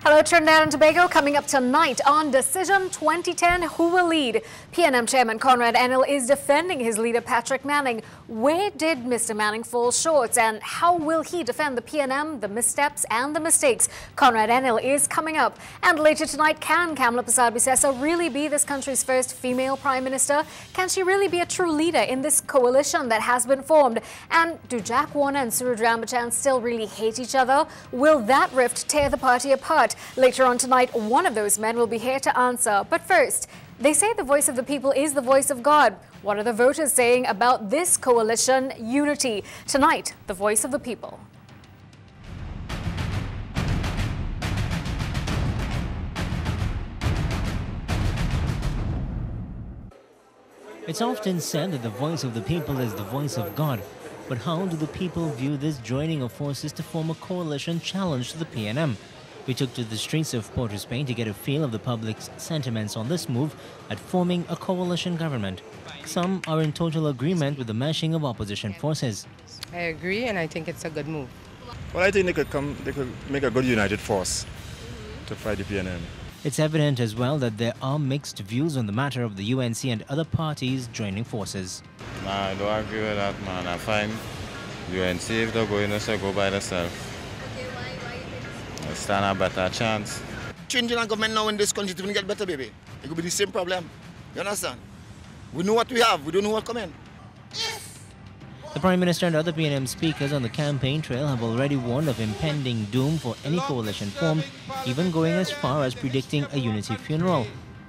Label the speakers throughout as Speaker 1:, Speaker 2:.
Speaker 1: Hello, Trinidad and Tobago. Coming up tonight on Decision 2010, who will lead? PNM Chairman Conrad Enil is defending his leader Patrick Manning. Where did Mr. Manning fall short, and how will he defend the PNM, the missteps and the mistakes? Conrad Enil is coming up. And later tonight, can Kamla Persad-Bissessar really be this country's first female prime minister? Can she really be a true leader in this coalition that has been formed? And do Jack Warner and Suraj Rambachan still really hate each other? Will that rift tear the party apart? Later on tonight, one of those men will be here to answer. But first, they say the voice of the people is the voice of God. What are the voters saying about this coalition unity? Tonight, the voice of the people.
Speaker 2: It's often said that the voice of the people is the voice of God. But how do the people view this joining of forces to form a coalition challenge to the PNM? We took to the streets of Port-of-Spain to get a feel of the public's sentiments on this move at forming a coalition government. Some are in total agreement with the meshing of opposition forces.
Speaker 3: I agree, and I think it's a good move.
Speaker 4: Well, I think they could make a good united force to fight the PNM.
Speaker 2: It's evident as well that there are mixed views on the matter of the UNC and other parties joining forces.
Speaker 5: Nah, I don't agree with that, man. I find UNC, if they're going to go by themselves, they stand a better chance.
Speaker 6: Changing our government now in this country to get better, baby. It could be the same problem. You understand? We know what we have. We don't know what's coming.
Speaker 2: The Prime Minister and other PNM speakers on the campaign trail have already warned of impending doom for any coalition formed, even going as far as predicting a unity funeral.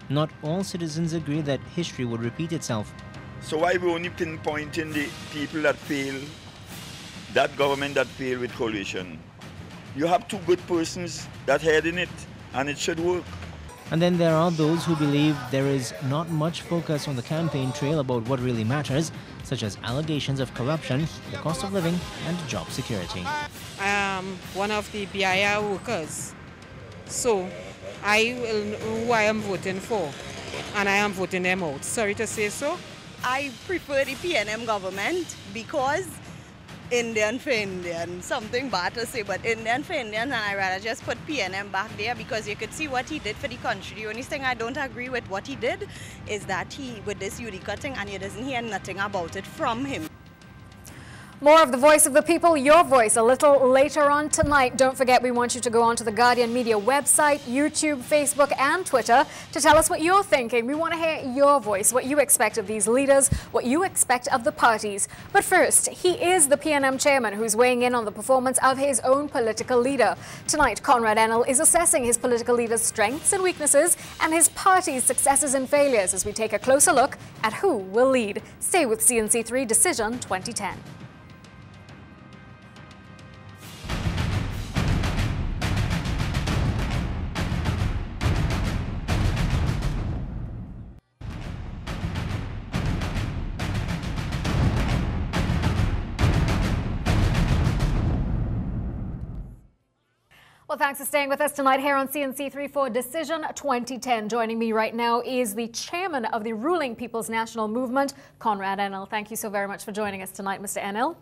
Speaker 2: Not all citizens agree that history would repeat itself.
Speaker 7: So why we only pinpointing the people that fail, that government that failed with coalition? You have two good persons that head in it, and it should work.
Speaker 2: And then there are those who believe there is not much focus on the campaign trail about what really matters, such as allegations of corruption, the cost of living, and job security.
Speaker 3: I am one of the BIR workers, so I will know who I am voting for, and I am voting them out. Sorry to say so.
Speaker 8: I prefer the PNM government because Indian for Indian, something bad to say, but Indian for Indian, and I rather just put PNM back there because you could see what he did for the country. The only thing I don't agree with what he did is that he, with this UD cutting, and you doesn't hear nothing about it from him.
Speaker 1: More of the voice of the people, your voice, a little later on tonight. Don't forget, we want you to go onto the Guardian Media website, YouTube, Facebook, and Twitter to tell us what you're thinking. We want to hear your voice, what you expect of these leaders, what you expect of the parties. But first, he is the PNM chairman who's weighing in on the performance of his own political leader. Tonight, Conrad Enil is assessing his political leader's strengths and weaknesses and his party's successes and failures as we take a closer look at who will lead. Stay with CNC3 Decision 2010. Well, thanks for staying with us tonight here on CNC3 for Decision 2010. Joining me right now is the chairman of the ruling People's National Movement, Conrad Enil. Thank you so very much for joining us tonight, Mr. Enil.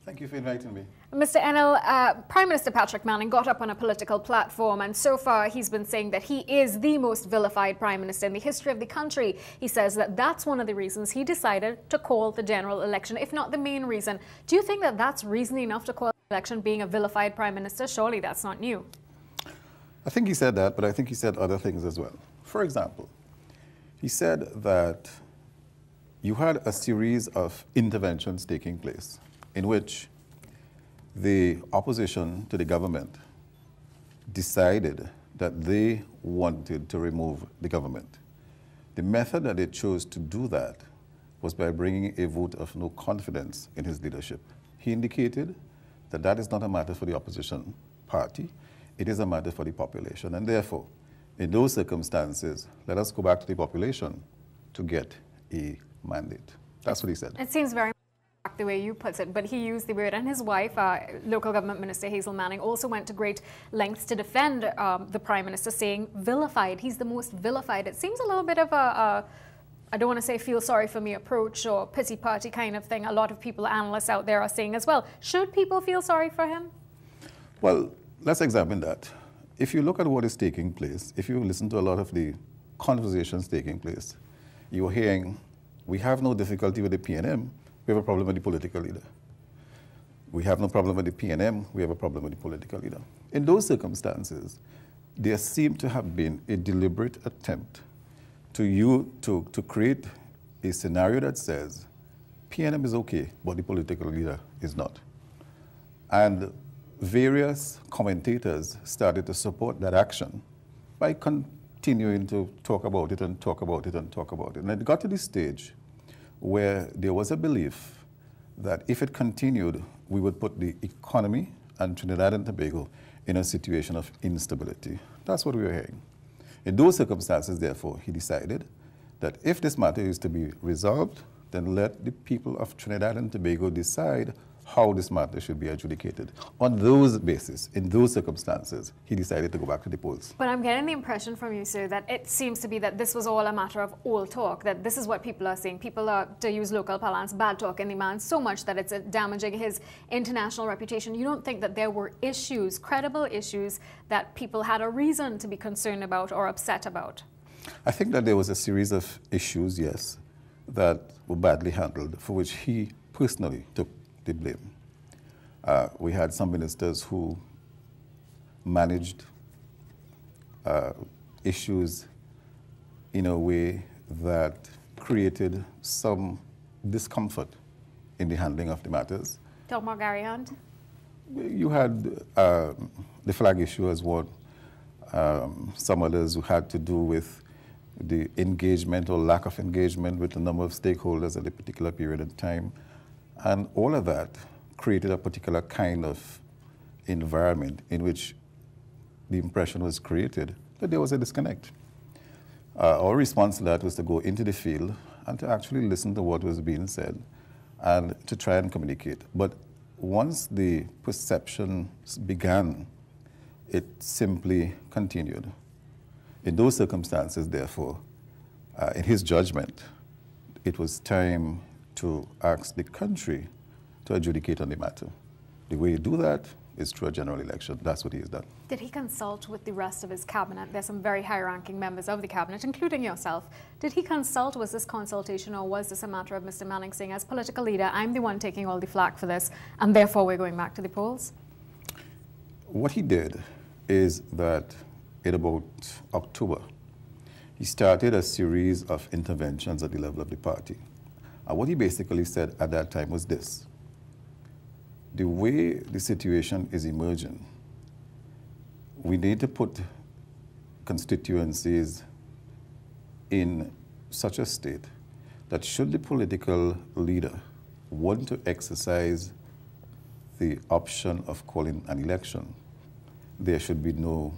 Speaker 4: Thank you for inviting me.
Speaker 1: Mr. Enil, Prime Minister Patrick Manning got up on a political platform, and so far he's been saying that he is the most vilified Prime Minister in the history of the country. He says that that's one of the reasons he decided to call the general election, if not the main reason. Do you think that that's reason enough to call the election, being a vilified Prime Minister? Surely that's not new.
Speaker 4: I think he said that, but I think he said other things as well. For example, he said that you had a series of interventions taking place in which the opposition to the government decided that they wanted to remove the government. The method that they chose to do that was by bringing a vote of no confidence in his leadership. He indicated that that is not a matter for the opposition party, it is a matter for the population. And therefore, in those circumstances, let us go back to the population to get a mandate. That's what he said.
Speaker 1: It seems very the way you put it, but he used the word, and his wife, local government minister Hazel Manning, also went to great lengths to defend the Prime Minister, saying vilified. He's the most vilified. It seems a little bit of a I don't want to say feel sorry for me approach or pity party kind of thing. A lot of people, analysts out there are saying as well. Should people feel sorry for him?
Speaker 4: Well, let's examine that. if you look at what is taking place, if you listen to a lot of the conversations taking place, you're hearing, we have no difficulty with the PNM, we have a problem with the political leader. We have no problem with the PNM, we have a problem with the political leader. In those circumstances, there seemed to have been a deliberate attempt to create a scenario that says PNM is okay, but the political leader is not. And various commentators started to support that action by continuing to talk about it and talk about it and talk about it. And it got to the stage where there was a belief that if it continued, we would put the economy and Trinidad and Tobago in a situation of instability. That's what we were hearing. In those circumstances, therefore, he decided that if this matter is to be resolved, then let the people of Trinidad and Tobago decide how this matter should be adjudicated. On those basis, in those circumstances, he decided to go back to the polls.
Speaker 1: But I'm getting the impression from you, sir, that it seems to be that this was all a matter of old talk, that this is what people are saying. People are, to use local parlance, bad talking the man so much that it's damaging his international reputation. You don't think that there were issues, credible issues, that people had a reason to be concerned about or upset about?
Speaker 4: I think that there was a series of issues, yes, that were badly handled, for which he personally took the blame. We had some ministers who managed issues in a way that created some discomfort in the handling of the matters.
Speaker 1: Talk more, Gary Hunt.
Speaker 4: You had the flag issue as one, some others who had to do with the engagement or lack of engagement with a number of stakeholders at a particular period of time. And all of that created a particular kind of environment in which the impression was created that there was a disconnect. Our response to that was to go into the field and to actually listen to what was being said and to try and communicate. But once the perceptions began, it simply continued. In those circumstances, therefore, in his judgment, it was time to ask the country to adjudicate on the matter. The way you do that is through a general election. That's what he has done.
Speaker 1: Did he consult with the rest of his cabinet? There's some very high-ranking members of the cabinet, including yourself. Did he consult? Was this consultation, or was this a matter of Mr. Manning saying, as political leader, I'm the one taking all the flak for this, and therefore we're going back to the polls?
Speaker 4: What he did is that in about October, he started a series of interventions at the level of the party. And what he basically said at that time was this: the way the situation is emerging, we need to put constituencies in such a state that should the political leader want to exercise the option of calling an election, there should be no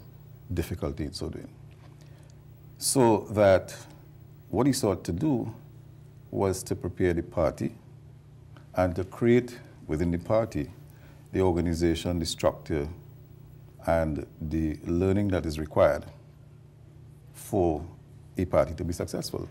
Speaker 4: difficulty in so doing. So that what he sought to do was to prepare the party and to create within the party the organization, the structure, and the learning that is required for a party to be successful.